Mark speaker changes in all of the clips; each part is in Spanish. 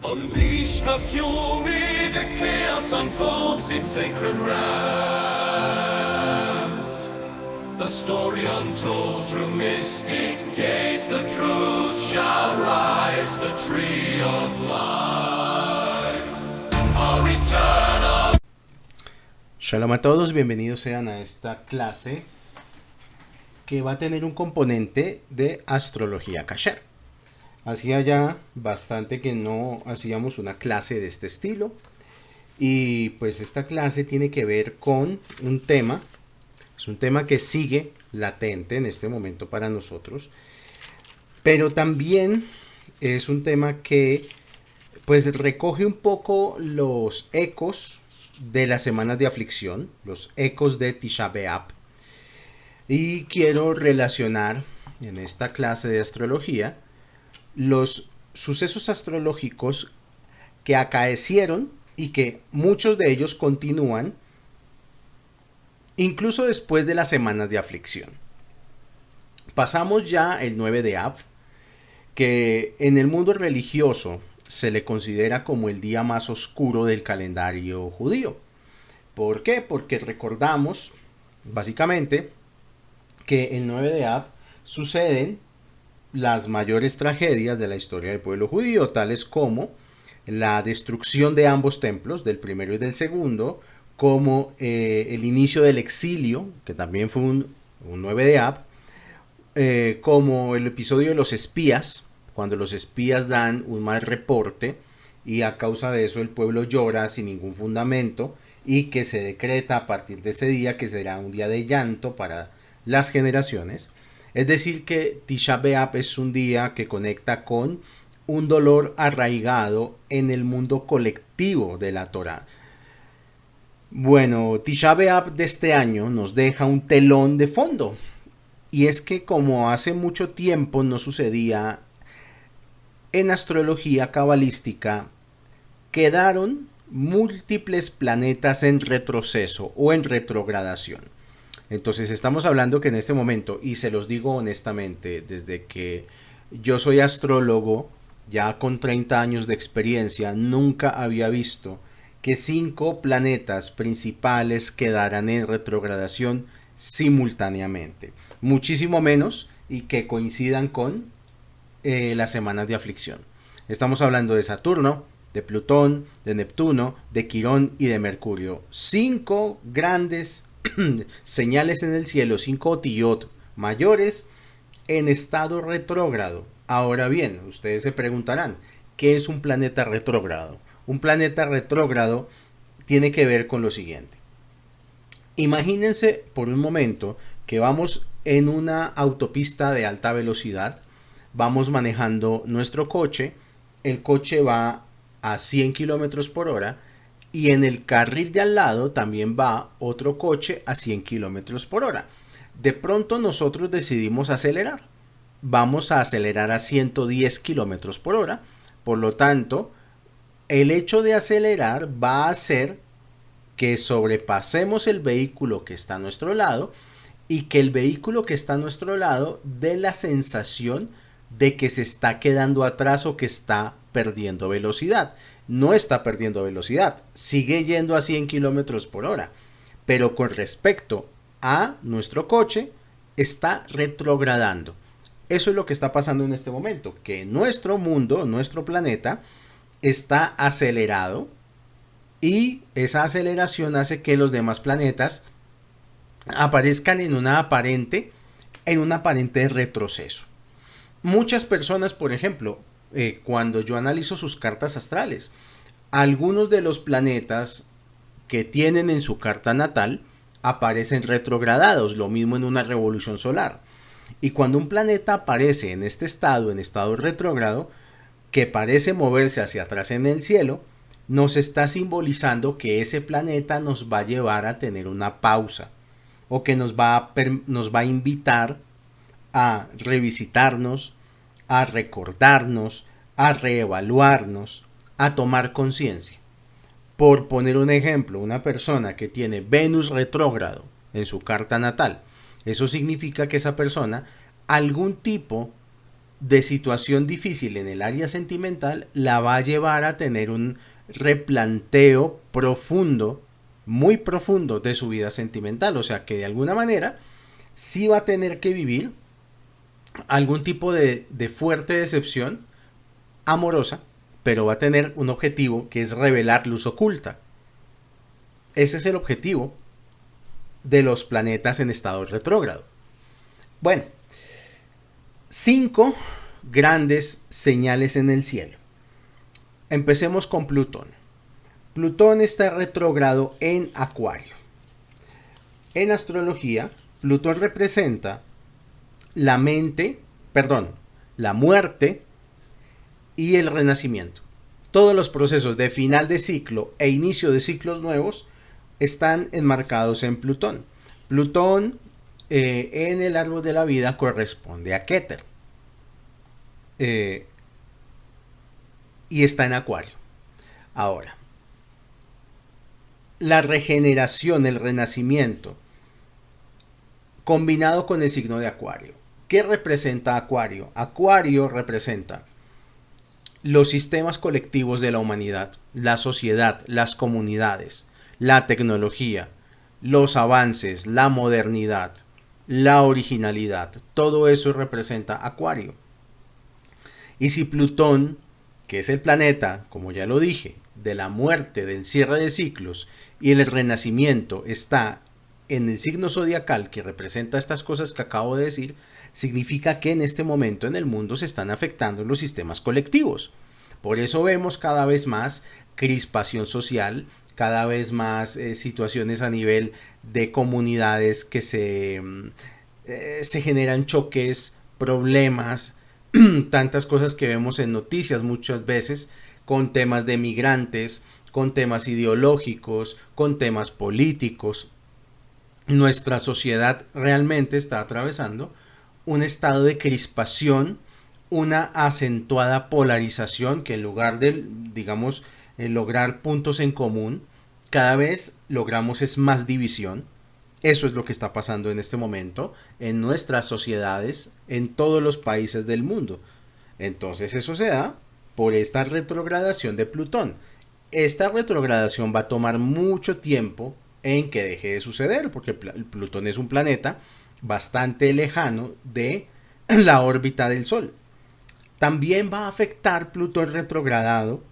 Speaker 1: Unleash the fury, the chaos unfolds in sacred realms. The story untold through mystic gaze, the truth shall rise, the tree of life. A return of...
Speaker 2: Shalom a todos, bienvenidos sean a esta clase que va a tener un componente de astrología kasher. Hacía ya bastante que no hacíamos una clase de este estilo y pues esta clase tiene que ver con un tema, es un tema que sigue latente en este momento para nosotros, pero también es un tema que pues recoge un poco los ecos de las semanas de aflicción, los ecos de Tisha B'Av, y quiero relacionar en esta clase de astrología los sucesos astrológicos que acaecieron y que muchos de ellos continúan incluso después de las semanas de aflicción. Pasamos ya el 9 de Av, que en el mundo religioso se le considera como el día más oscuro del calendario judío. ¿Por qué? Porque recordamos básicamente que el 9 de Av suceden las mayores tragedias de la historia del pueblo judío, tales como la destrucción de ambos templos, del primero y del segundo, como el inicio del exilio, que también fue un 9 de Av, como el episodio de los espías, cuando los espías dan un mal reporte y a causa de eso el pueblo llora sin ningún fundamento y que se decreta a partir de ese día que será un día de llanto para las generaciones. Es decir, que Tisha B'Av es un día que conecta con un dolor arraigado en el mundo colectivo de la Torá. Bueno, Tisha B'Av de este año nos deja un telón de fondo. Y es que como hace mucho tiempo no sucedía en astrología cabalística, quedaron múltiples planetas en retroceso o en retrogradación. Entonces estamos hablando que en este momento, y se los digo honestamente, desde que yo soy astrólogo, ya con 30 años de experiencia, nunca había visto que 5 planetas principales quedaran en retrogradación simultáneamente. Muchísimo menos y que coincidan con las semanas de aflicción. Estamos hablando de Saturno, de Plutón, de Neptuno, de Quirón y de Mercurio. 5 grandes señales en el cielo, 5 otiyot mayores en estado retrógrado. Ahora bien, ustedes se preguntarán, ¿qué es un planeta retrógrado? Un planeta retrógrado tiene que ver con lo siguiente. Imagínense por un momento que vamos en una autopista de alta velocidad, vamos manejando nuestro coche, el coche va a 100 kilómetros por hora y en el carril de al lado también va otro coche a 100 kilómetros por hora. De pronto nosotros decidimos acelerar. Vamos a acelerar a 110 kilómetros por hora. Por lo tanto, el hecho de acelerar va a hacer que sobrepasemos el vehículo que está a nuestro lado y que el vehículo que está a nuestro lado dé la sensación de que se está quedando atrás o que está perdiendo velocidad. No está perdiendo velocidad, sigue yendo a 100 kilómetros por hora, pero con respecto a nuestro coche está retrogradando. Eso es lo que está pasando en este momento, que nuestro mundo, nuestro planeta, está acelerado y esa aceleración hace que los demás planetas aparezcan en un aparente retroceso. Muchas personas, por ejemplo, cuando yo analizo sus cartas astrales, algunos de los planetas que tienen en su carta natal aparecen retrogradados, lo mismo en una revolución solar. Y cuando un planeta aparece en estado retrógrado, que parece moverse hacia atrás en el cielo, nos está simbolizando que ese planeta nos va a llevar a tener una pausa o que nos va a invitar a revisitarnos, a recordarnos, a reevaluarnos, a tomar conciencia. Por poner un ejemplo, una persona que tiene Venus retrógrado en su carta natal, eso significa que esa persona algún tipo de situación difícil en el área sentimental la va a llevar a tener un replanteo profundo, muy profundo de su vida sentimental. O sea que de alguna manera sí va a tener que vivir algún tipo de fuerte decepción amorosa, pero va a tener un objetivo que es revelar luz oculta. Ese es el objetivo de los planetas en estado retrógrado. Bueno, 5 grandes señales en el cielo. Empecemos con Plutón. Plutón está retrógrado en Acuario. En astrología, Plutón representa la muerte y el renacimiento. Todos los procesos de final de ciclo e inicio de ciclos nuevos están enmarcados en Plutón. Plutón en el árbol de la vida corresponde a Keter. Y está en Acuario. Ahora, la regeneración, el renacimiento, combinado con el signo de Acuario. ¿Qué representa Acuario? Acuario representa los sistemas colectivos de la humanidad, la sociedad, las comunidades, la tecnología, los avances, la modernidad, la originalidad. Todo eso representa Acuario. Y si Plutón, que es el planeta, como ya lo dije, de la muerte, del cierre de ciclos y el renacimiento, está en el signo zodiacal que representa estas cosas que acabo de decir, significa que en este momento en el mundo se están afectando los sistemas colectivos. Por eso vemos cada vez más crispación social, cada vez más situaciones a nivel de comunidades que se generan choques, problemas, tantas cosas que vemos en noticias muchas veces, con temas de migrantes, con temas ideológicos, con temas políticos. Nuestra sociedad realmente está atravesando un estado de crispación, una acentuada polarización que en lugar de, digamos, lograr puntos en común, cada vez logramos es más división. Eso es lo que está pasando en este momento en nuestras sociedades, en todos los países del mundo. Entonces eso se da por esta retrogradación de Plutón. Esta retrogradación va a tomar mucho tiempo en que deje de suceder, porque Plutón es un planeta bastante lejano de la órbita del Sol. También va a afectar Plutón retrogradado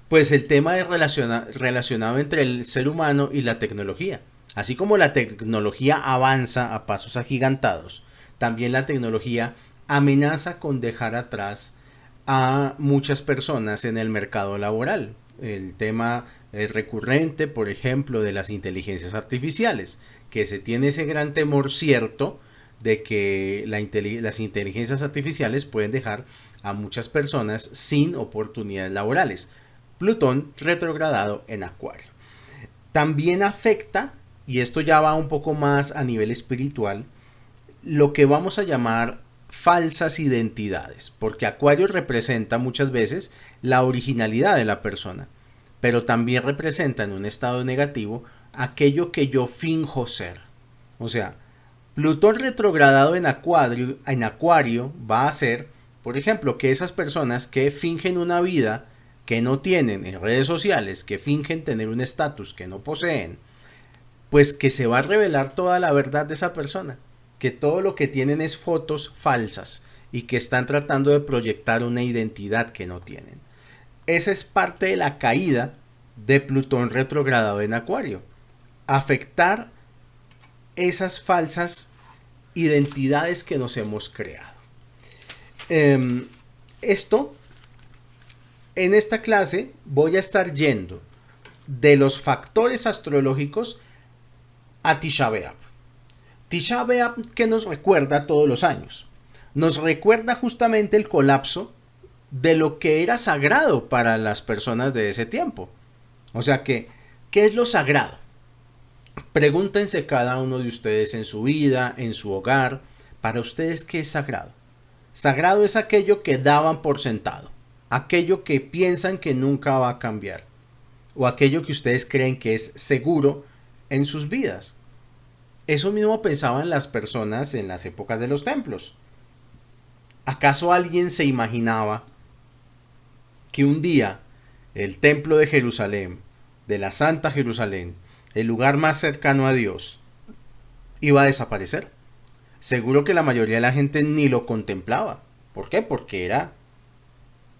Speaker 2: pues el tema de relacionado entre el ser humano y la tecnología. Así como la tecnología avanza a pasos agigantados, también la tecnología amenaza con dejar atrás a muchas personas en el mercado laboral. El tema recurrente, por ejemplo, de las inteligencias artificiales, que se tiene ese gran temor cierto de que las inteligencias artificiales pueden dejar a muchas personas sin oportunidades laborales. Plutón retrogradado en Acuario. También afecta, y esto ya va un poco más a nivel espiritual, lo que vamos a llamar falsas identidades, porque Acuario representa muchas veces la originalidad de la persona, pero también representa en un estado negativo aquello que yo finjo ser. O sea, Plutón retrogradado en Acuario va a hacer, por ejemplo, que esas personas que fingen una vida que no tienen en redes sociales, que fingen tener un estatus que no poseen, pues que se va a revelar toda la verdad de esa persona, que todo lo que tienen es fotos falsas y que están tratando de proyectar una identidad que no tienen. Esa es parte de la caída de Plutón retrogradado en Acuario. Afectar esas falsas identidades que nos hemos creado. En esta clase voy a estar yendo de los factores astrológicos a Tisha B'Av. Tisha B'Av, ¿qué nos recuerda todos los años? Nos recuerda justamente el colapso de lo que era sagrado para las personas de ese tiempo. O sea que, ¿qué es lo sagrado? Pregúntense cada uno de ustedes en su vida, en su hogar, para ustedes, ¿qué es sagrado? Sagrado es aquello que daban por sentado, aquello que piensan que nunca va a cambiar, o aquello que ustedes creen que es seguro en sus vidas. Eso mismo pensaban las personas en las épocas de los templos. ¿Acaso alguien se imaginaba que un día el templo de Jerusalén, de la Santa Jerusalén, el lugar más cercano a Dios, iba a desaparecer? Seguro que la mayoría de la gente ni lo contemplaba. ¿Por qué? Porque era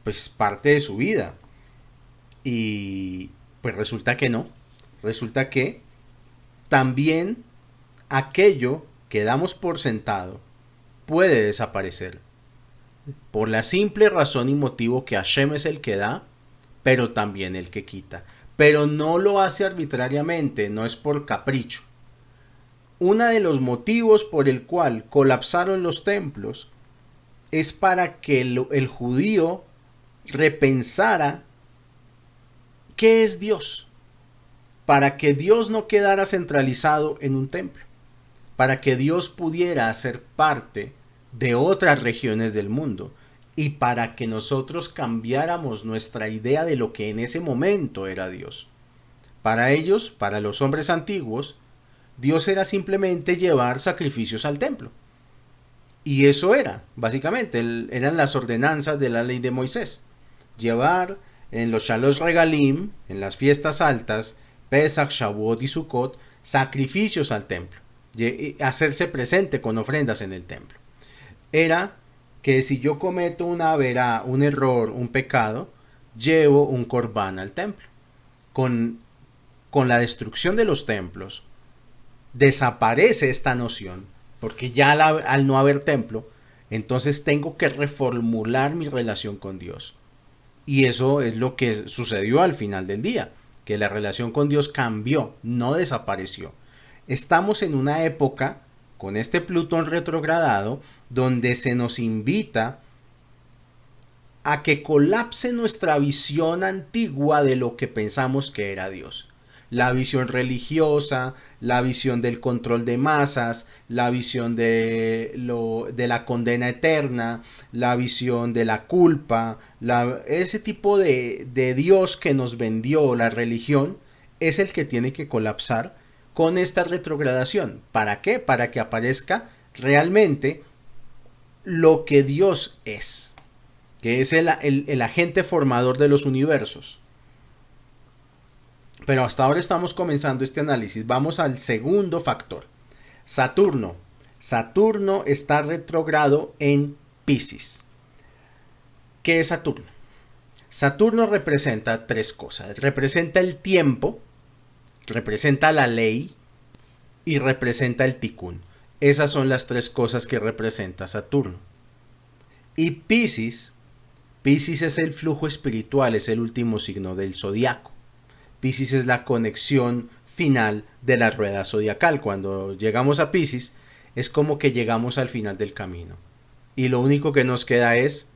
Speaker 2: pues parte de su vida. Y pues resulta que no. Resulta que también aquello que damos por sentado puede desaparecer. Por la simple razón y motivo que Hashem es el que da, pero también el que quita. Pero no lo hace arbitrariamente, no es por capricho. Uno de los motivos por el cual colapsaron los templos es para que el judío repensara qué es Dios, para que Dios no quedara centralizado en un templo, para que Dios pudiera ser parte de otras regiones del mundo y para que nosotros cambiáramos nuestra idea de lo que en ese momento era Dios. Para ellos, para los hombres antiguos, Dios era simplemente llevar sacrificios al templo. Y eso era, básicamente, eran las ordenanzas de la ley de Moisés. Llevar en los Shalosh Regalim, en las fiestas altas, Pesach, Shavuot y Sukkot, sacrificios al templo. Hacerse presente con ofrendas en el templo. Era que si yo cometo una averá, un error, un pecado, llevo un corbán al templo. Con la destrucción de los templos, desaparece esta noción, porque ya al no haber templo, entonces tengo que reformular mi relación con Dios. Y eso es lo que sucedió al final del día, que la relación con Dios cambió, no desapareció. Estamos en una época, con este Plutón retrogradado, donde se nos invita a que colapse nuestra visión antigua de lo que pensamos que era Dios. La visión religiosa, la visión del control de masas, la visión de la condena eterna, la visión de la culpa, ese tipo de Dios que nos vendió la religión es el que tiene que colapsar con esta retrogradación. ¿Para qué? Para que aparezca realmente lo que Dios es, que es el agente formador de los universos. Pero hasta ahora estamos comenzando este análisis. Vamos al segundo factor. Saturno. Saturno está retrógrado en Piscis. ¿Qué es Saturno? Saturno representa tres cosas. Representa el tiempo, representa la ley y representa el tikkun. Esas son las tres cosas que representa Saturno. Y Piscis es el flujo espiritual, es el último signo del zodiaco. Piscis es la conexión final de la rueda zodiacal. Cuando llegamos a Piscis es como que llegamos al final del camino. Y lo único que nos queda es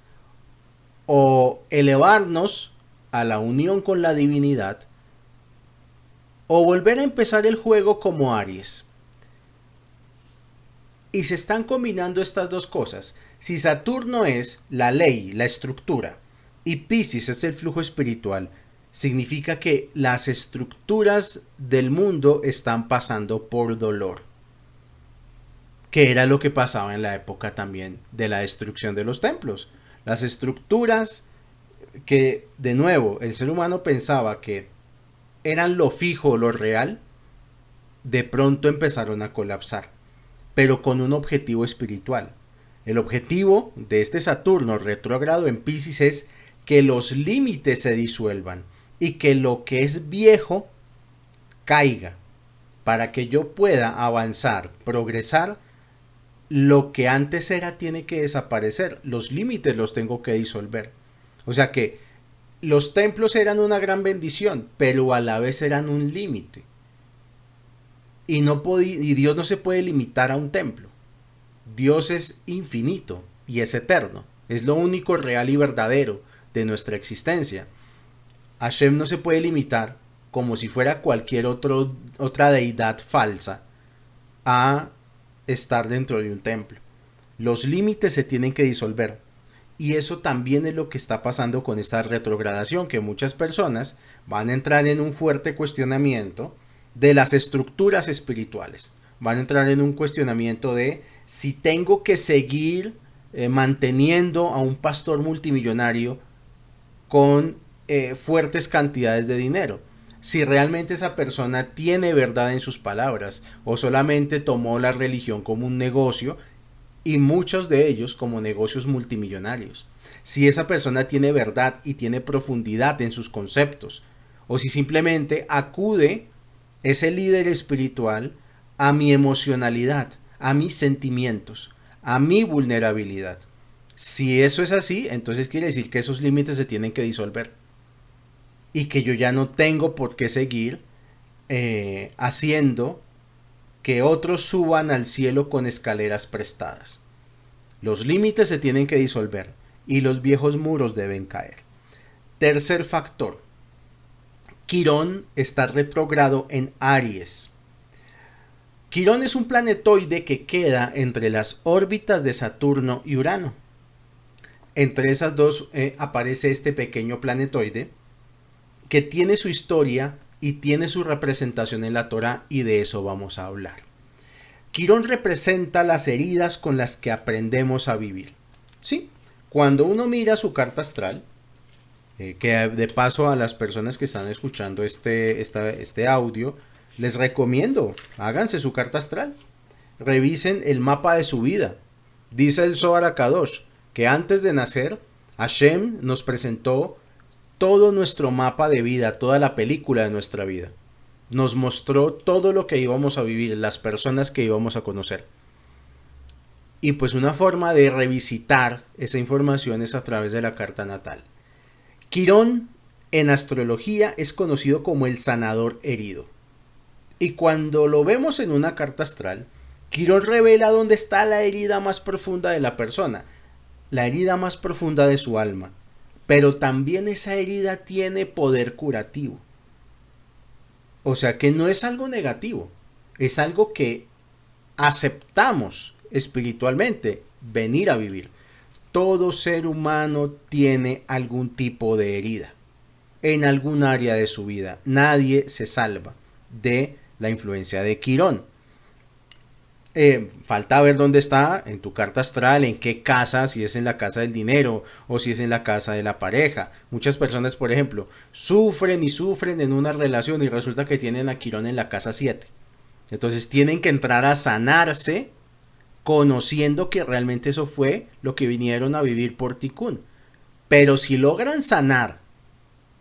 Speaker 2: o elevarnos a la unión con la divinidad o volver a empezar el juego como Aries. Y se están combinando estas dos cosas. Si Saturno es la ley, la estructura, y Piscis es el flujo espiritual, significa que las estructuras del mundo están pasando por dolor, que era lo que pasaba en la época también de la destrucción de los templos. Las estructuras que, de nuevo, el ser humano pensaba que eran lo fijo, lo real, de pronto empezaron a colapsar, pero con un objetivo espiritual. El objetivo de este Saturno retrógrado en Piscis es que los límites se disuelvan y que lo que es viejo caiga, para que yo pueda avanzar, progresar. Lo que antes era tiene que desaparecer, los límites los tengo que disolver. O sea que los templos eran una gran bendición, pero a la vez eran un límite. Y Dios no se puede limitar a un templo. Dios es infinito y es eterno. Es lo único real y verdadero de nuestra existencia. Hashem no se puede limitar, como si fuera cualquier otra deidad falsa, a estar dentro de un templo. Los límites se tienen que disolver. Y eso también es lo que está pasando con esta retrogradación, que muchas personas van a entrar en un fuerte cuestionamiento de las estructuras espirituales. Van a entrar en un cuestionamiento de si tengo que seguir manteniendo a un pastor multimillonario con fuertes cantidades de dinero. Si realmente esa persona tiene verdad en sus palabras o solamente tomó la religión como un negocio y muchos de ellos como negocios multimillonarios. Si esa persona tiene verdad y tiene profundidad en sus conceptos o si simplemente acude ese líder espiritual a mi emocionalidad, a mis sentimientos, a mi vulnerabilidad. Si eso es así, entonces quiere decir que esos límites se tienen que disolver y que yo ya no tengo por qué seguir haciendo que otros suban al cielo con escaleras prestadas. Los límites se tienen que disolver y los viejos muros deben caer. Tercer factor. Quirón está retrógrado en Aries. Quirón es un planetoide que queda entre las órbitas de Saturno y Urano. Entre esas dos aparece este pequeño planetoide que tiene su historia y tiene su representación en la Torá, y de eso vamos a hablar. Quirón representa las heridas con las que aprendemos a vivir. Sí, cuando uno mira su carta astral, que de paso a las personas que están escuchando este audio, les recomiendo, háganse su carta astral, revisen el mapa de su vida. Dice el Zohar HaKadosh que antes de nacer, Hashem nos presentó todo nuestro mapa de vida, toda la película de nuestra vida. Nos mostró todo lo que íbamos a vivir, las personas que íbamos a conocer. Y pues una forma de revisitar esa información es a través de la carta natal. Quirón en astrología es conocido como el sanador herido. Y cuando lo vemos en una carta astral, Quirón revela dónde está la herida más profunda de la persona, la herida más profunda de su alma. Pero también esa herida tiene poder curativo. O sea que no es algo negativo, es algo que aceptamos espiritualmente venir a vivir. Todo ser humano tiene algún tipo de herida en algún área de su vida. Nadie se salva de la influencia de Quirón. Falta ver dónde está en tu carta astral, en qué casa, si es en la casa del dinero o si es en la casa de la pareja. Muchas personas, por ejemplo, sufren en una relación y resulta que tienen a Quirón en la casa 7. Entonces tienen que entrar a sanarse conociendo que realmente eso fue lo que vinieron a vivir por Tikkun. Pero si logran sanar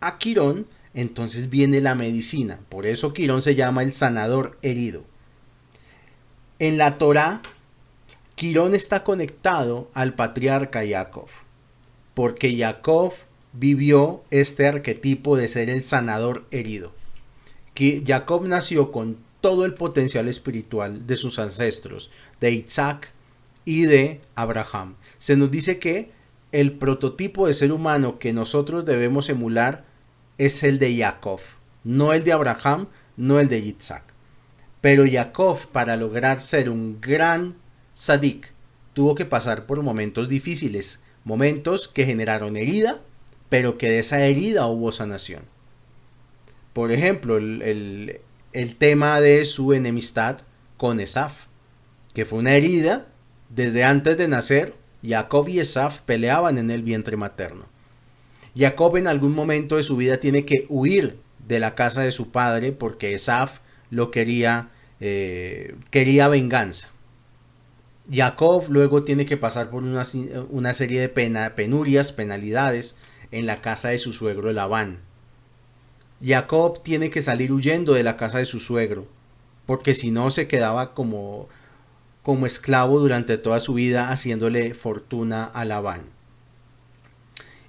Speaker 2: a Quirón, entonces viene la medicina. Por eso Quirón se llama el sanador herido. En la Torá, Quirón está conectado al patriarca Jacob, porque Jacob vivió este arquetipo de ser el sanador herido. Jacob nació con todo el potencial espiritual de sus ancestros, de Isaac y de Abraham. Se nos dice que el prototipo de ser humano que nosotros debemos emular es el de Jacob, no el de Abraham, no el de Isaac. Pero Jacob, para lograr ser un gran tzadik, tuvo que pasar por momentos difíciles, momentos que generaron herida, pero que de esa herida hubo sanación. Por ejemplo, el tema de su enemistad con Esaf, que fue una herida desde antes de nacer. Jacob y Esaf peleaban en el vientre materno. Jacob en algún momento de su vida tiene que huir de la casa de su padre porque Esaf lo quería venganza. Jacob luego tiene que pasar por una serie de penurias, penalidades en la casa de su suegro Labán. Jacob tiene que salir huyendo de la casa de su suegro, porque si no se quedaba como esclavo durante toda su vida haciéndole fortuna a Labán.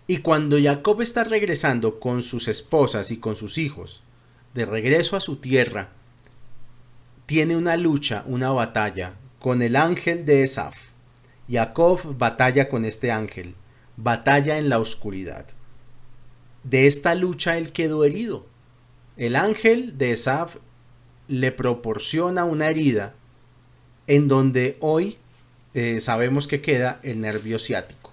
Speaker 2: Y cuando Jacob está regresando con sus esposas y con sus hijos, de regreso a su tierra, tiene una lucha, una batalla con el ángel de Esaf. Jacob batalla con este ángel, batalla en la oscuridad. De esta lucha él quedó herido. El ángel de Esaf le proporciona una herida en donde hoy sabemos que queda el nervio ciático.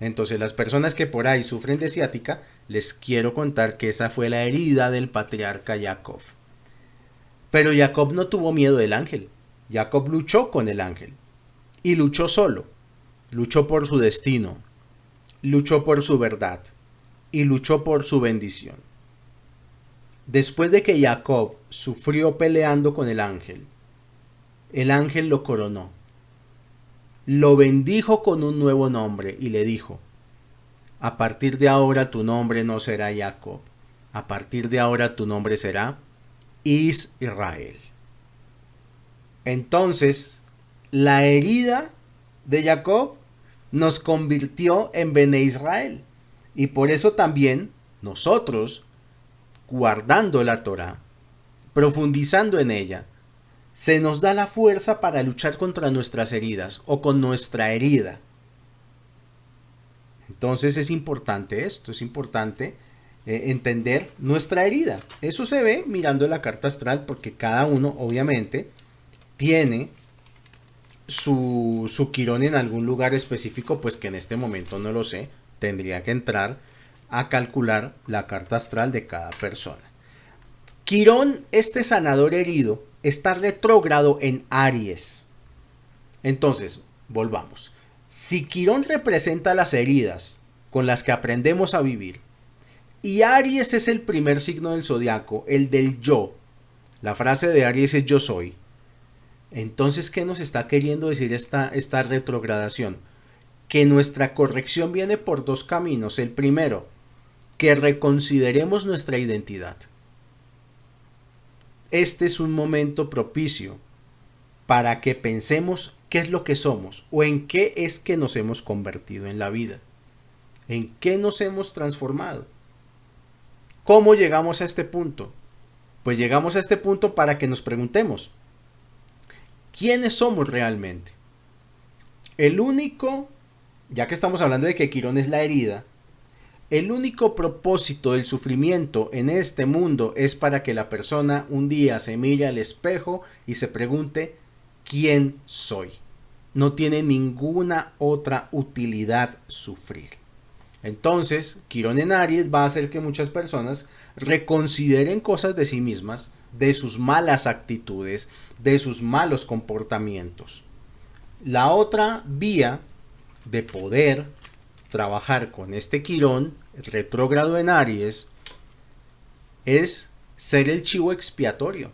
Speaker 2: Entonces las personas que por ahí sufren de ciática, les quiero contar que esa fue la herida del patriarca Jacob. Pero Jacob no tuvo miedo del ángel. Jacob luchó con el ángel y luchó solo. luchó por su destino, luchó por su verdad y luchó por su bendición. Después de que Jacob sufrió peleando con el ángel lo coronó, lo bendijo con un nuevo nombre y le dijo: a partir de ahora tu nombre no será Jacob, a partir de ahora tu nombre será Israel. Entonces, la herida de Jacob nos convirtió en Bene Israel. Y por eso también nosotros, guardando la Torá, profundizando en ella, se nos da la fuerza para luchar contra nuestras heridas o con nuestra herida. Entonces es importante esto, es importante entender nuestra herida. Eso se ve mirando la carta astral, porque cada uno obviamente tiene su quirón en algún lugar específico, pues que en este momento no lo sé. Tendría que entrar a calcular la carta astral de cada persona. Quirón, este sanador herido, está retrógrado en Aries. Entonces, volvamos. Si Quirón representa las heridas con las que aprendemos a vivir, y Aries es el primer signo del zodiaco, el del yo, la frase de Aries es yo soy, entonces, ¿qué nos está queriendo decir esta retrogradación? Que nuestra corrección viene por dos caminos. El primero, que reconsideremos nuestra identidad. Este es un momento propicio para que pensemos qué es lo que somos o en qué es que nos hemos convertido en la vida. ¿En qué nos hemos transformado? ¿Cómo llegamos a este punto? Pues llegamos a este punto para que nos preguntemos: ¿quiénes somos realmente? El único, ya que estamos hablando de que Quirón es la herida, el único propósito del sufrimiento en este mundo es para que la persona un día se mire al espejo y se pregunte: ¿quién soy? No tiene ninguna otra utilidad sufrir. Entonces, Quirón en Aries va a hacer que muchas personas reconsideren cosas de sí mismas, de sus malas actitudes, de sus malos comportamientos. La otra vía de poder trabajar con este Quirón retrógrado en Aries es ser el chivo expiatorio,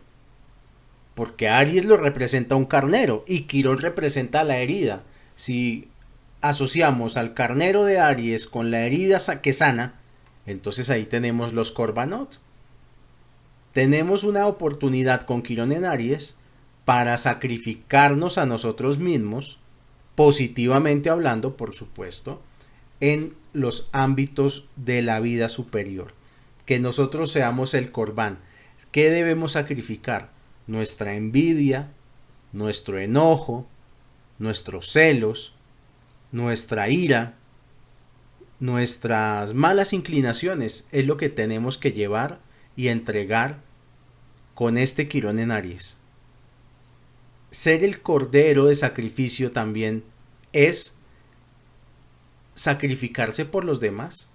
Speaker 2: porque Aries lo representa un carnero y Quirón representa la herida. Si asociamos al carnero de Aries con la herida que sana, entonces ahí tenemos los Korbanot. Tenemos una oportunidad con Quirón en Aries para sacrificarnos a nosotros mismos, positivamente hablando, por supuesto, en los ámbitos de la vida superior. Que nosotros seamos el Corbán. ¿Qué debemos sacrificar? Nuestra envidia, nuestro enojo, nuestros celos, nuestra ira, nuestras malas inclinaciones es lo que tenemos que llevar y entregar con este Quirón en Aries. Ser el cordero de sacrificio también es sacrificarse por los demás.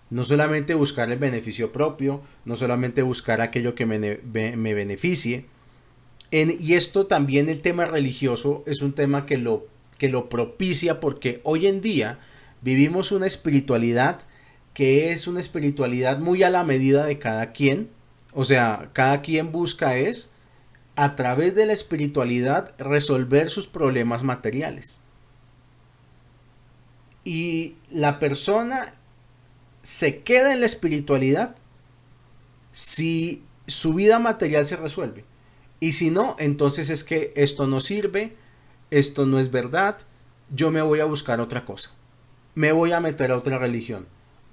Speaker 2: No solamente buscar el beneficio propio, no solamente buscar aquello que me beneficie. Y esto también, el tema religioso, es un tema que lo propicia, porque hoy en día vivimos una espiritualidad que es una espiritualidad muy a la medida de cada quien. O sea, cada quien busca a través de la espiritualidad resolver sus problemas materiales. Y la persona se queda en la espiritualidad si su vida material se resuelve. Y si no, entonces es que esto no sirve, esto no es verdad, yo me voy a buscar otra cosa. Me voy a meter a otra religión.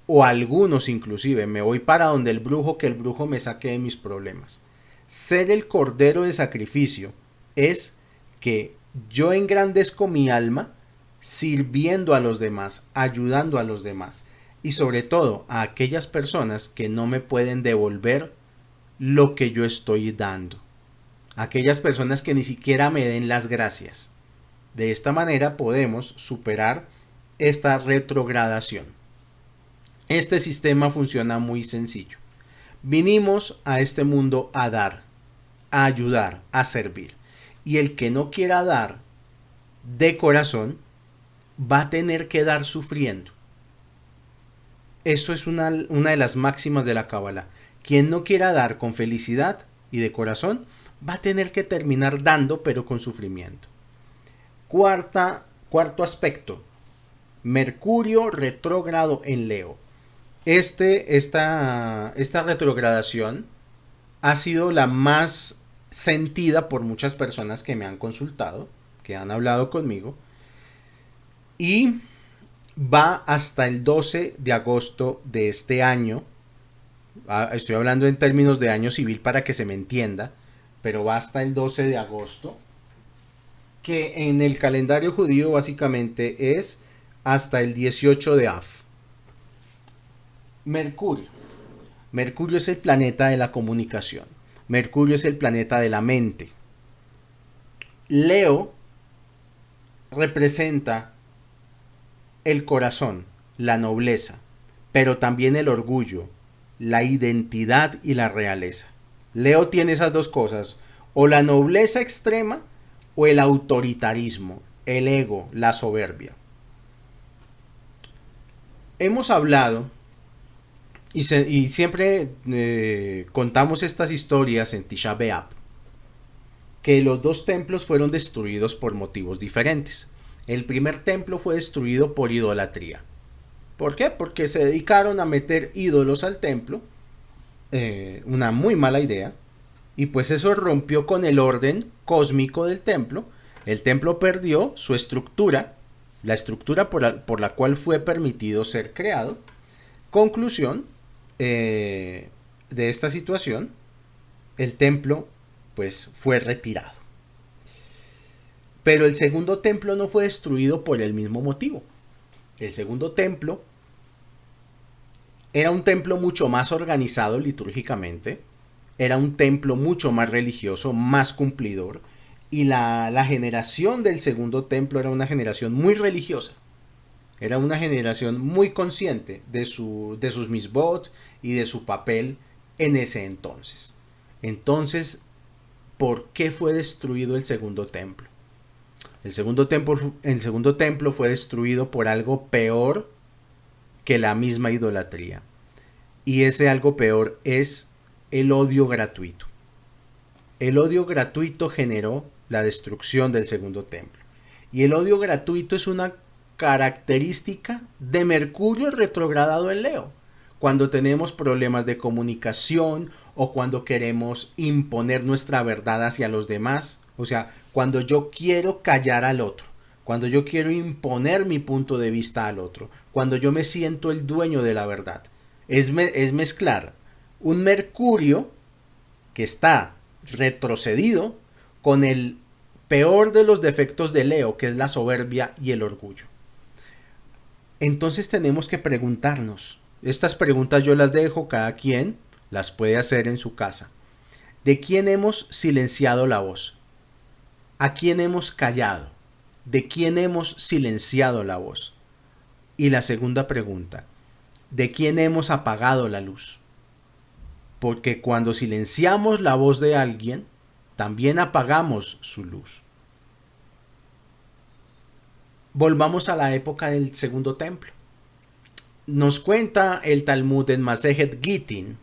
Speaker 2: O algunos inclusive, me voy para donde el brujo, que el brujo me saque de mis problemas. Ser el cordero de sacrificio es que yo engrandezco mi alma sirviendo a los demás, ayudando a los demás, y sobre todo a aquellas personas que no me pueden devolver lo que yo estoy dando, aquellas personas que ni siquiera me den las gracias. De esta manera podemos superar esta retrogradación. Este sistema funciona muy sencillo. Vinimos a este mundo a dar, a ayudar, a servir. Y el que no quiera dar de corazón, va a tener que dar sufriendo. Eso es una de las máximas de la Cábala. Quien no quiera dar con felicidad y de corazón, va a tener que terminar dando, pero con sufrimiento. Cuarto aspecto. Mercurio retrógrado en Leo. Esta retrogradación ha sido la más sentida por muchas personas que me han consultado, que han hablado conmigo, y va hasta el 12 de agosto de este año. Estoy hablando en términos de año civil para que se me entienda, pero va hasta el 12 de agosto, que en el calendario judío básicamente es hasta el 18 de Av. Mercurio. Mercurio es el planeta de la comunicación. Mercurio es el planeta de la mente. Leo representa el corazón, la nobleza, pero también el orgullo, la identidad y la realeza. Leo tiene esas dos cosas, o la nobleza extrema o el autoritarismo, el ego, la soberbia. Hemos hablado y siempre contamos estas historias en Tisha B'Av, que los dos templos fueron destruidos por motivos diferentes. El primer templo fue destruido por idolatría. ¿Por qué? Porque se dedicaron a meter ídolos al templo, una muy mala idea, y pues eso rompió con el orden cósmico del templo. El templo perdió su estructura, la estructura por la cual fue permitido ser creado. Conclusión de esta situación, el templo pues fue retirado. Pero el segundo templo no fue destruido por el mismo motivo. El segundo templo era un templo mucho más organizado litúrgicamente, era un templo mucho más religioso, más cumplidor, y la generación del segundo templo era una generación muy religiosa. Era una generación muy consciente de sus misbot y de su papel en ese entonces. Entonces, ¿por qué fue destruido el segundo templo? El segundo templo fue destruido por algo peor que la misma idolatría. Y ese algo peor es el odio gratuito. El odio gratuito generó la destrucción del segundo templo. Y el odio gratuito es una característica de Mercurio retrogradado en Leo. Cuando tenemos problemas de comunicación o cuando queremos imponer nuestra verdad hacia los demás, o sea, cuando yo quiero callar al otro, cuando yo quiero imponer mi punto de vista al otro, cuando yo me siento el dueño de la verdad, es mezclar un Mercurio que está retrocedido con el peor de los defectos de Leo, que es la soberbia y el orgullo. Entonces tenemos que preguntarnos, estas preguntas yo las dejo, cada quien las puede hacer en su casa. ¿De quién hemos silenciado la voz? ¿A quién hemos callado? ¿De quién hemos silenciado la voz? Y la segunda pregunta, ¿de quién hemos apagado la luz? Porque cuando silenciamos la voz de alguien, también apagamos su luz. Volvamos a la época del segundo templo. Nos cuenta el Talmud en Masejet Gittin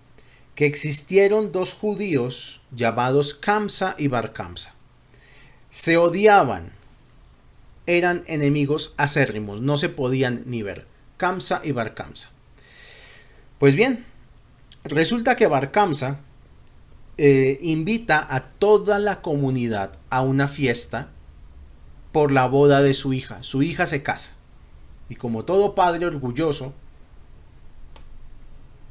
Speaker 2: que existieron dos judíos llamados Kamsa y Bar Kamsa. Se odiaban, eran enemigos acérrimos, no se podían ni ver. Kamsa y Bar Kamsa. Pues bien, resulta que Bar Kamsa invita a toda la comunidad a una fiesta por la boda de su hija. Su hija se casa. Y como todo padre orgulloso,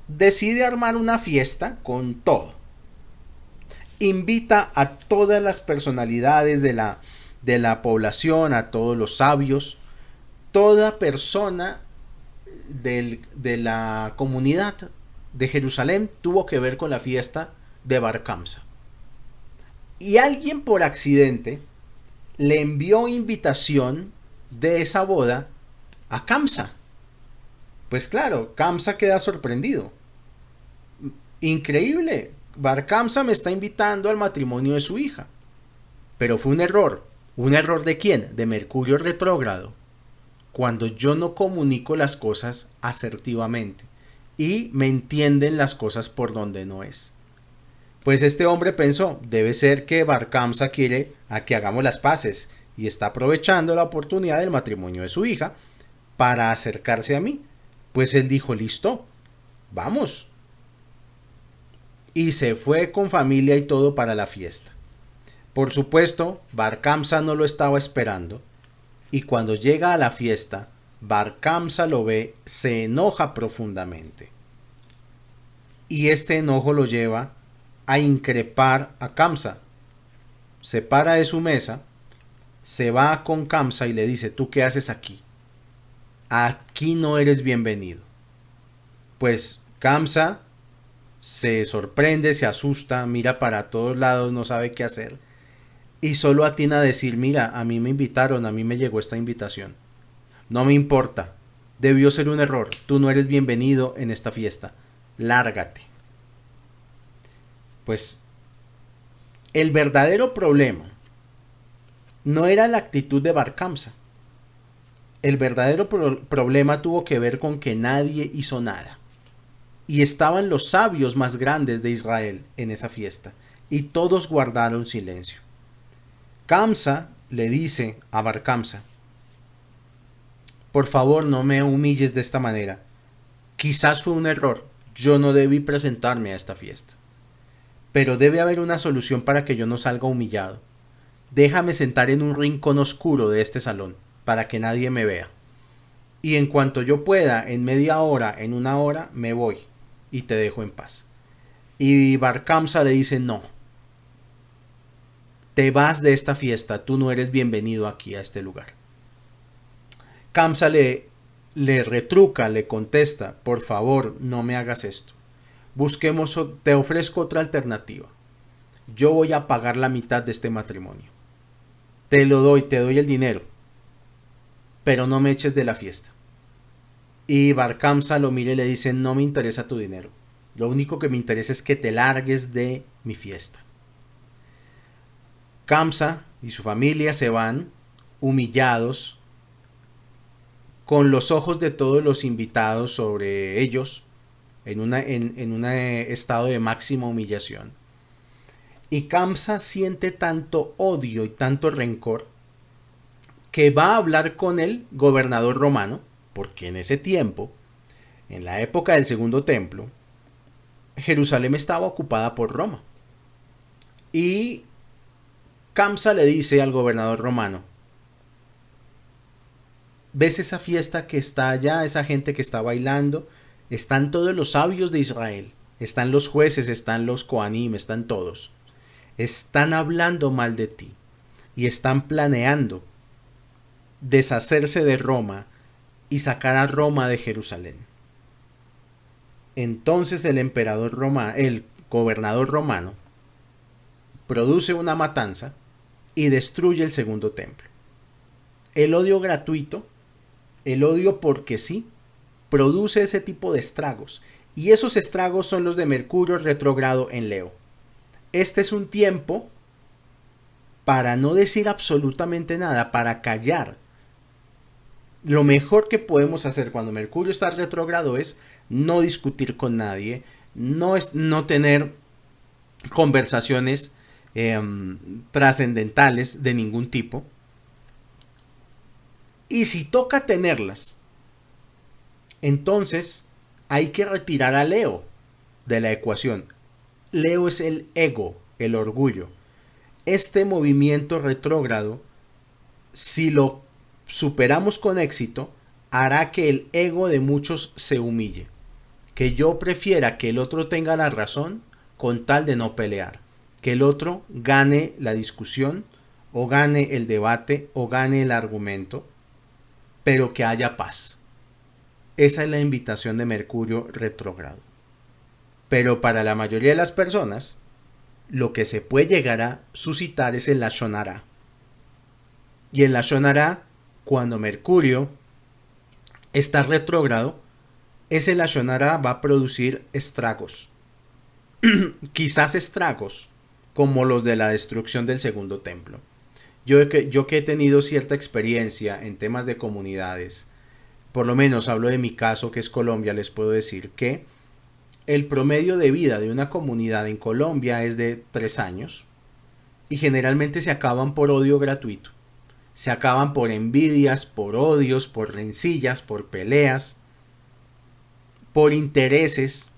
Speaker 2: decide armar una fiesta con todo. Invita a todas las personalidades de la población, a todos los sabios, toda persona de la comunidad de Jerusalén tuvo que ver con la fiesta de Bar Kamsa. Y alguien por accidente le envió invitación de esa boda a Kamsa. Pues claro, Kamsa queda sorprendido. Increíble, Bar Kamsa me está invitando al matrimonio de su hija. Pero fue un error. ¿Un error de quién? De Mercurio retrógrado. cuando yo no comunico las cosas asertivamente y me entienden las cosas por donde no es. Pues este hombre pensó, debe ser que Bar Kamsa quiere a que hagamos las paces y está aprovechando la oportunidad del matrimonio de su hija para acercarse a mí. Pues él dijo, listo, vamos. Y se fue con familia y todo para la fiesta. Por supuesto, Bar Kamsa no lo estaba esperando y cuando llega a la fiesta, Bar Kamsa lo ve, se enoja profundamente. Y este enojo lo lleva a increpar a Kamsa. Se para de su mesa, se va con Kamsa y le dice, ¿tú qué haces aquí? Aquí no eres bienvenido. Pues Kamsa se sorprende, se asusta, mira para todos lados, no sabe qué hacer y solo atina a decir, mira, a mí me invitaron, a mí me llegó esta invitación. No me importa, debió ser un error, tú no eres bienvenido en esta fiesta, lárgate. Pues el verdadero problema no era la actitud de Bar Kamsa. El verdadero problema tuvo que ver con que nadie hizo nada. Y estaban los sabios más grandes de Israel en esa fiesta, y todos guardaron silencio. Kamsa le dice a Bar Kamsa, por favor no me humilles de esta manera. Quizás fue un error, yo no debí presentarme a esta fiesta. Pero debe haber una solución para que yo no salga humillado. Déjame sentar en un rincón oscuro de este salón, para que nadie me vea. Y en cuanto yo pueda, en media hora, en una hora, me voy y te dejo en paz. Y Bar Kamsa le dice, no. Te vas de esta fiesta, tú no eres bienvenido aquí a este lugar. Kamsa le retruca, le contesta, por favor, no me hagas esto. Busquemos, te ofrezco otra alternativa. Yo voy a pagar la mitad de este matrimonio. Te lo doy, te doy el dinero, pero no me eches de la fiesta. Y Bar Kamsa lo mira y le dice, no me interesa tu dinero. Lo único que me interesa es que te largues de mi fiesta. Kamsa y su familia se van humillados, con los ojos de todos los invitados sobre ellos, en un estado de máxima humillación. Y Kamsa siente tanto odio y tanto rencor que va a hablar con el gobernador romano, porque en ese tiempo, en la época del Segundo Templo, Jerusalén estaba ocupada por Roma. Y Kamsa le dice al gobernador romano, ¿ves esa fiesta que está allá, esa gente que está bailando? Están todos los sabios de Israel, están los jueces, están los Kohanim, están todos. Están hablando mal de ti y están planeando deshacerse de Roma y sacar a Roma de Jerusalén. Entonces el gobernador romano, produce una matanza y destruye el Segundo Templo. El odio gratuito, el odio porque sí, produce ese tipo de estragos, y esos estragos son los de Mercurio retrógrado en Leo. Este es un tiempo para no decir absolutamente nada, para callar. Lo mejor que podemos hacer cuando Mercurio está retrógrado es no discutir con nadie, no tener conversaciones trascendentales de ningún tipo. Y si toca tenerlas, entonces hay que retirar a Leo de la ecuación. Leo es el ego, el orgullo. Este movimiento retrógrado, si lo superamos con éxito, hará que el ego de muchos se humille. Que yo prefiera que el otro tenga la razón con tal de no pelear. Que el otro gane la discusión, o gane el debate, o gane el argumento, pero que haya paz. Esa es la invitación de Mercurio retrógrado. Pero para la mayoría de las personas, lo que se puede llegar a suscitar es el Lashon Hara. Y el Lashon Hara, cuando Mercurio está retrógrado, ese Lashon Hara va a producir estragos. Quizás estragos como los de la destrucción del Segundo Templo. Yo que he tenido cierta experiencia en temas de comunidades por lo menos hablo de mi caso que es Colombia, les puedo decir que el promedio de vida de una comunidad en Colombia es de 3 años y generalmente se acaban por odio gratuito. Se acaban por envidias, por odios, por rencillas, por peleas, por intereses.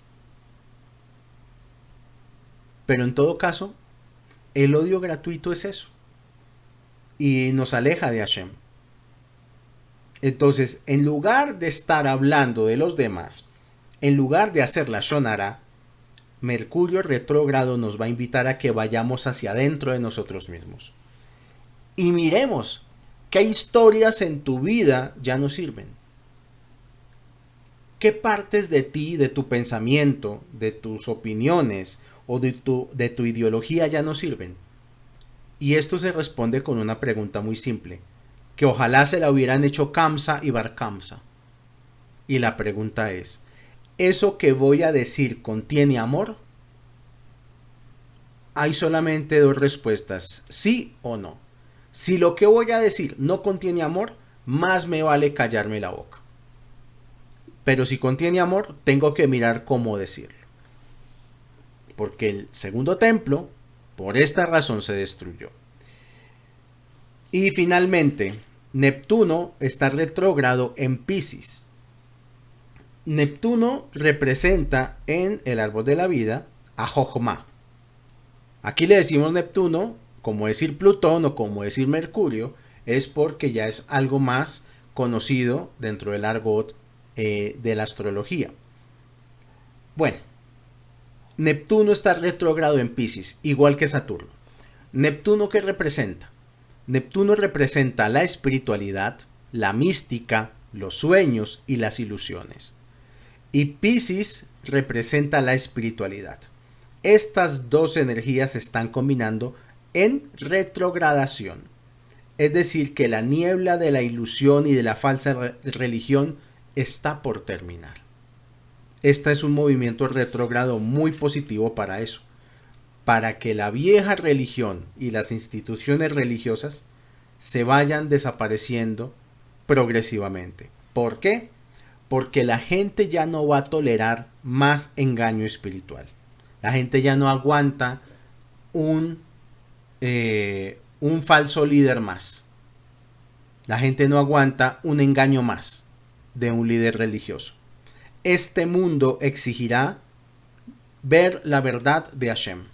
Speaker 2: Pero en todo caso, el odio gratuito es eso. Y nos aleja de Hashem. Entonces, en lugar de estar hablando de los demás, en lugar de hacer la Shonara, Mercurio retrógrado nos va a invitar a que vayamos hacia adentro de nosotros mismos. Y miremos qué historias en tu vida ya no sirven. ¿Qué partes de ti, de tu pensamiento, de tus opiniones o de tu ideología ya no sirven? Y esto se responde con una pregunta muy simple, que ojalá se la hubieran hecho Kamsa y Bar Kamsa. Y la pregunta es, ¿eso que voy a decir contiene amor? Hay solamente 2 respuestas, sí o no. Si lo que voy a decir no contiene amor, más me vale callarme la boca. Pero si contiene amor, tengo que mirar cómo decirlo. Porque el segundo templo, por esta razón, se destruyó. Y finalmente, Neptuno está retrógrado en Piscis. Neptuno representa en el árbol de la vida a Jochma. Aquí le decimos Neptuno, como decir Plutón o como decir Mercurio, es porque ya es algo más conocido dentro del argot de la astrología. Bueno, Neptuno está retrógrado en Piscis, igual que Saturno. ¿Neptuno qué representa? Neptuno representa la espiritualidad, la mística, los sueños y las ilusiones. Y Piscis representa la espiritualidad. Estas 2 energías se están combinando en retrogradación. Es decir, que la niebla de la ilusión y de la falsa religión está por terminar. Este es un movimiento retrógrado muy positivo para eso. Para que la vieja religión y las instituciones religiosas se vayan desapareciendo progresivamente. ¿Por qué? Porque la gente ya no va a tolerar más engaño espiritual. La gente ya no aguanta un falso líder más. La gente no aguanta un engaño más de un líder religioso. Este mundo exigirá ver la verdad de Hashem.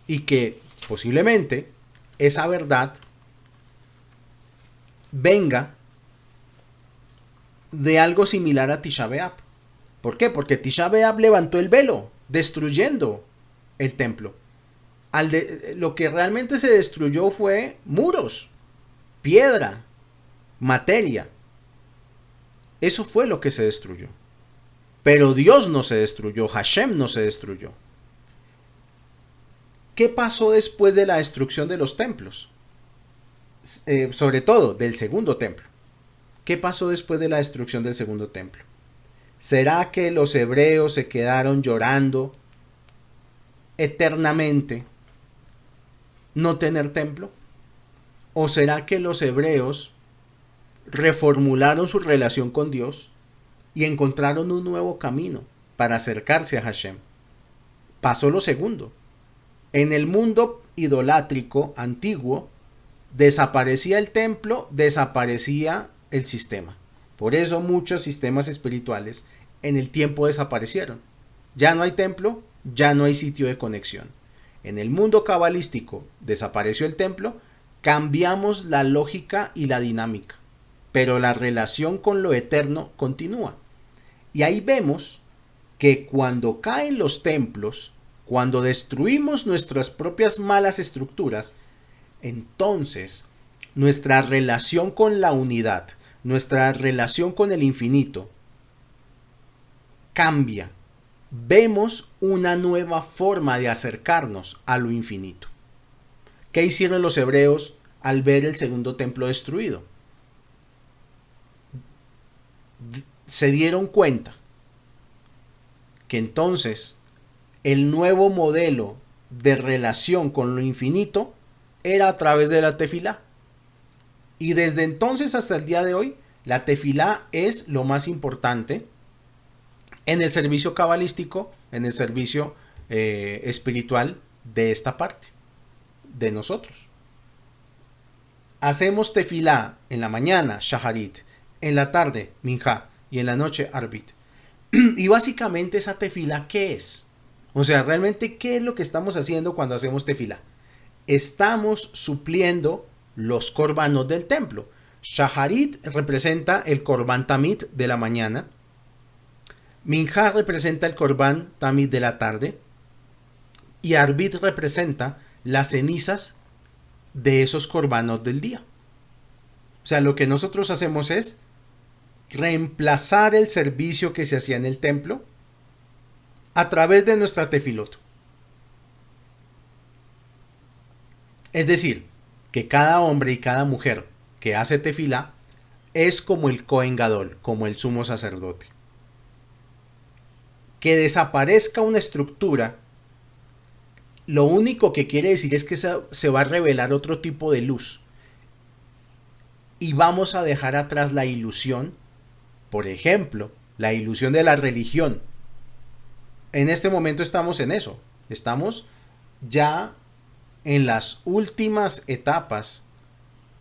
Speaker 2: Y que posiblemente esa verdad venga de algo similar a Tisha B'Av. ¿Por qué? Porque Tisha B'Av levantó el velo, destruyendo el templo. Lo que realmente se destruyó fue muros, piedra, materia. Eso fue lo que se destruyó. Pero Dios no se destruyó, Hashem no se destruyó. ¿Qué pasó después de la destrucción de los templos? Sobre todo del segundo templo. ¿Qué pasó después de la destrucción del segundo templo? ¿Será que los hebreos se quedaron llorando eternamente no tener templo? ¿O será que los hebreos reformularon su relación con Dios y encontraron un nuevo camino para acercarse a Hashem? Pasó lo segundo. En el mundo idolátrico antiguo desaparecía el templo, desaparecía el sistema. Por eso muchos sistemas espirituales en el tiempo desaparecieron. Ya no hay templo, ya no hay sitio de conexión. En el mundo cabalístico desapareció el templo, cambiamos la lógica y la dinámica, pero la relación con lo eterno continúa. Y ahí vemos que cuando caen los templos, cuando destruimos nuestras propias malas estructuras, entonces nuestra relación con la unidad, nuestra relación con el infinito cambia. Vemos una nueva forma de acercarnos a lo infinito. ¿Qué hicieron los hebreos al ver el segundo templo destruido? Se dieron cuenta que entonces el nuevo modelo de relación con lo infinito era a través de la tefilá. Y desde entonces hasta el día de hoy, La tefilá es lo más importante en el servicio cabalístico, en el servicio espiritual de esta parte, de nosotros. Hacemos tefilá en la mañana, shaharit, en la tarde, minjá, y en la noche, arbit. Y básicamente esa tefilá, ¿qué es? O sea, realmente, ¿qué es lo que estamos haciendo cuando hacemos tefilá? Estamos supliendo los korbanos del templo. Shaharit representa el korban tamid de la mañana. Minjá representa el korban tamid de la tarde. Y arbit representa las cenizas de esos korbanos del día. O sea, lo que nosotros hacemos es reemplazar el servicio que se hacía en el templo a través de nuestra tefilot. Es decir, que cada hombre y cada mujer que hace tefilá es como el Kohen Gadol, como el sumo sacerdote. Que desaparezca una estructura, lo único que quiere decir es que se va a revelar otro tipo de luz. Y vamos a dejar atrás la ilusión, por ejemplo, la ilusión de la religión. En este momento estamos en eso. Estamos ya en las últimas etapas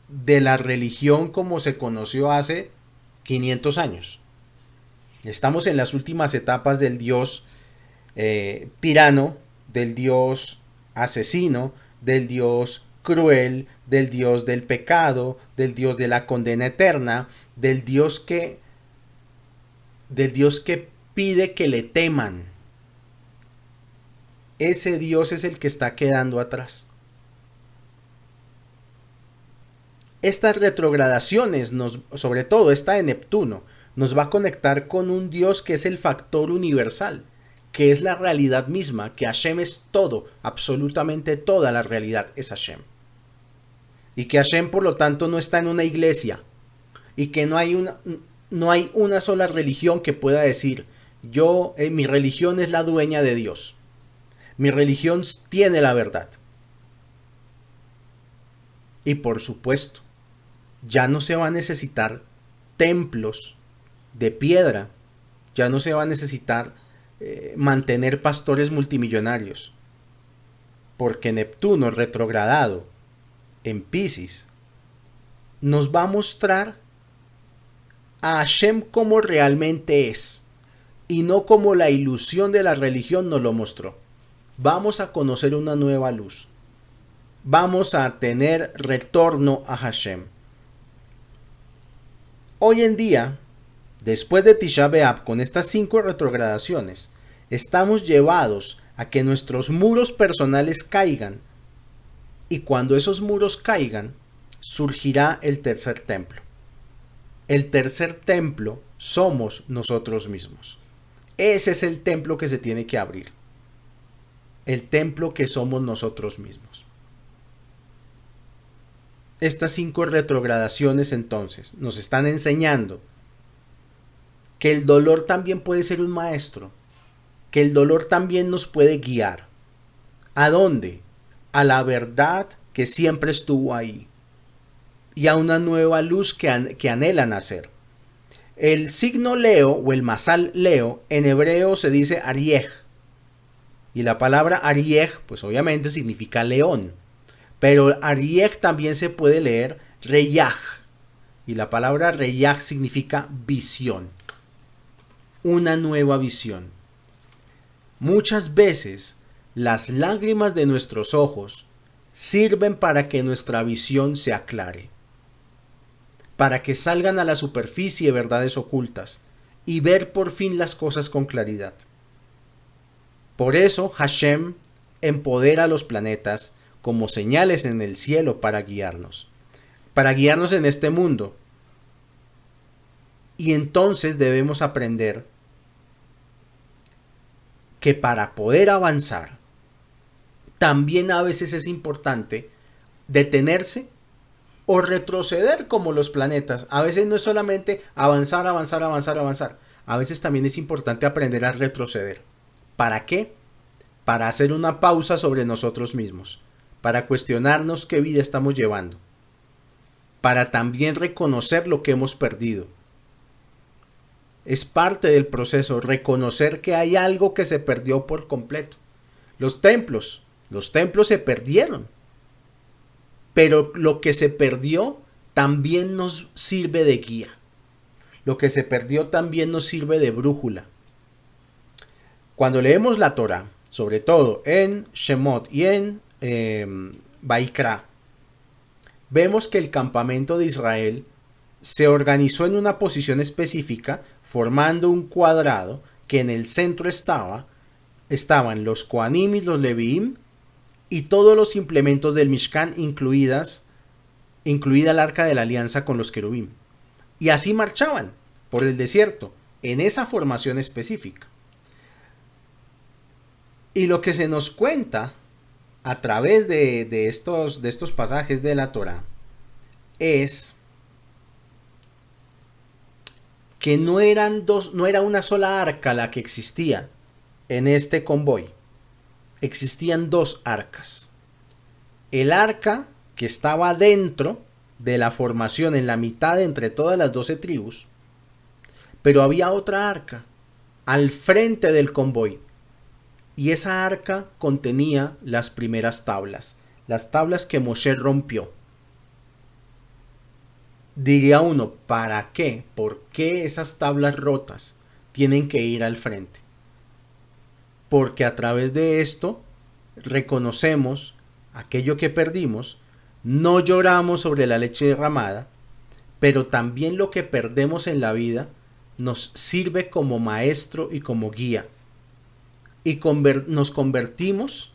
Speaker 2: de la religión como se conoció hace 500 años. Estamos en las últimas etapas del Dios tirano, del Dios asesino, del Dios cruel, del Dios del pecado, del Dios de la condena eterna, del Dios que pide que le teman. Ese Dios es el que está quedando atrás. Estas retrogradaciones, sobre todo esta de Neptuno, nos va a conectar con un Dios que es el factor universal, que es la realidad misma, que Hashem es todo, absolutamente toda la realidad es Hashem. Y que Hashem, por lo tanto, no está en una iglesia, y que no hay una sola religión que pueda decir, mi religión es la dueña de Dios. Mi religión tiene la verdad. Y por supuesto, ya no se va a necesitar templos de piedra, ya no se va a necesitar mantener pastores multimillonarios, porque Neptuno retrogradado en Piscis nos va a mostrar a Hashem como realmente es y no como la ilusión de la religión nos lo mostró. Vamos a conocer una nueva luz, vamos a tener retorno a Hashem. Hoy en día, después de Tisha B'Av, con estas 5 retrogradaciones, estamos llevados a que nuestros muros personales caigan, y cuando esos muros caigan, surgirá el tercer templo. El tercer templo somos nosotros mismos. Ese es el templo que se tiene que abrir. El templo que somos nosotros mismos. Estas 5 retrogradaciones entonces nos están enseñando que el dolor también puede ser un maestro, que el dolor también nos puede guiar. ¿A dónde? A la verdad que siempre estuvo ahí y a una nueva luz que anhela nacer. El signo Leo o el masal Leo en hebreo se dice Ariej, y la palabra Ariej pues obviamente significa león, pero Ariej también se puede leer Reyaj, y la palabra Reyaj significa visión, una nueva visión. Muchas veces las lágrimas de nuestros ojos sirven para que nuestra visión se aclare, para que salgan a la superficie verdades ocultas y ver por fin las cosas con claridad. Por eso Hashem empodera a los planetas como señales en el cielo para guiarnos en este mundo. Y entonces debemos aprender que para poder avanzar, también a veces es importante detenerse o retroceder como los planetas. A veces no es solamente avanzar. A veces también es importante aprender a retroceder. ¿Para qué? Para hacer una pausa sobre nosotros mismos, para cuestionarnos qué vida estamos llevando, para también reconocer lo que hemos perdido Es parte del proceso reconocer que hay algo que se perdió por completo. Los templos se perdieron. Pero lo que se perdió también nos sirve de guía. Lo que se perdió también nos sirve de brújula. Cuando leemos la Torá, sobre todo en Shemot y en Vaikra, vemos que el campamento de Israel se organizó en una posición específica, formando un cuadrado que en el centro estaban los Kohanim y los Leviim y todos los implementos del Mishkan, incluida el arca de la alianza con los querubim. Y así marchaban por el desierto, en esa formación específica. Y lo que se nos cuenta a través de estos pasajes de la Torá es que no era una sola arca la que existía en este convoy. Existían dos arcas. El arca que estaba dentro de la formación, en la mitad entre todas las 12 tribus, pero había otra arca al frente del convoy, y esa arca contenía las primeras tablas, las tablas que Moshe rompió. Diría uno, ¿para qué? ¿Por qué esas tablas rotas tienen que ir al frente? Porque a través de esto reconocemos aquello que perdimos, no lloramos sobre la leche derramada, pero también lo que perdemos en la vida nos sirve como maestro y como guía. Y nos convertimos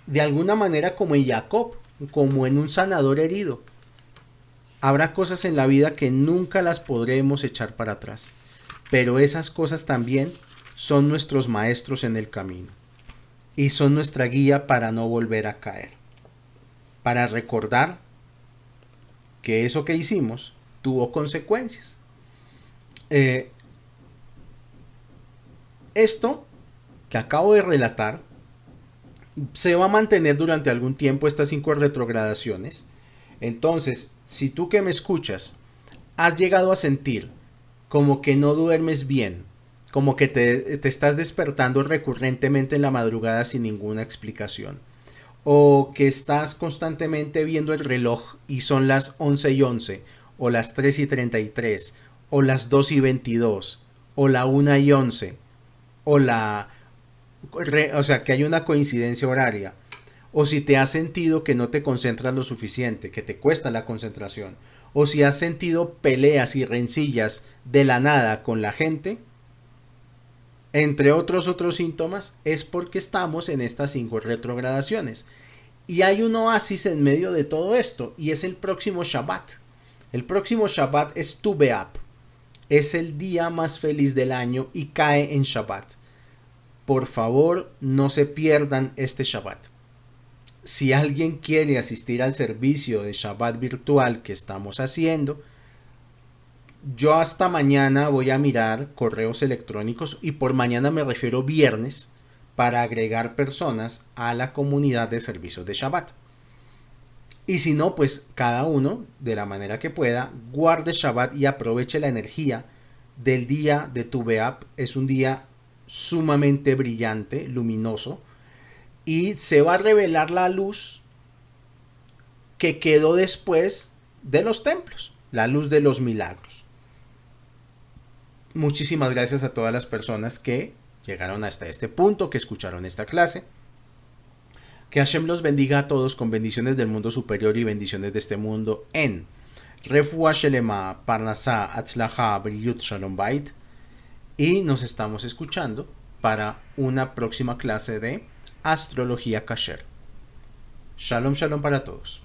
Speaker 2: de alguna manera como en Jacob, como en un sanador herido. Habrá cosas en la vida que nunca las podremos echar para atrás, pero esas cosas también son nuestros maestros en el camino y son nuestra guía para no volver a caer, para recordar que eso que hicimos tuvo consecuencias. Esto que acabo de relatar se va a mantener durante algún tiempo, estas 5 retrogradaciones. Entonces, si tú que me escuchas has llegado a sentir como que no duermes bien, como que te estás despertando recurrentemente en la madrugada sin ninguna explicación, o que estás constantemente viendo el reloj y son las 11:11, o las 3:33, o las 2:22, o la 1:11, o sea que hay una coincidencia horaria, o si te has sentido que no te concentras lo suficiente, que te cuesta la concentración, o si has sentido peleas y rencillas de la nada con la gente, entre otros síntomas, es porque estamos en estas 5 retrogradaciones. Y hay un oasis en medio de todo esto, y es el próximo Shabbat. El próximo Shabbat es Tu B'Av. Es el día más feliz del año y cae en Shabbat. Por favor, no se pierdan este Shabbat. Si alguien quiere asistir al servicio de Shabbat virtual que estamos haciendo, yo hasta mañana voy a mirar correos electrónicos, y por mañana me refiero viernes, para agregar personas a la comunidad de servicios de Shabbat. Y si no, pues cada uno, de la manera que pueda, guarde Shabbat y aproveche la energía del día de Tu B'Av. Es un día sumamente brillante, luminoso, y se va a revelar la luz que quedó después de los templos, la luz de los milagros. Muchísimas gracias a todas las personas que llegaron hasta este punto, que escucharon esta clase. Que Hashem los bendiga a todos con bendiciones del mundo superior y bendiciones de este mundo en Refuah Shelema, Parnasá, Atzlajá, Briyut, Shalom Bait. Y nos estamos escuchando para una próxima clase de Astrología Kasher. Shalom, shalom para todos.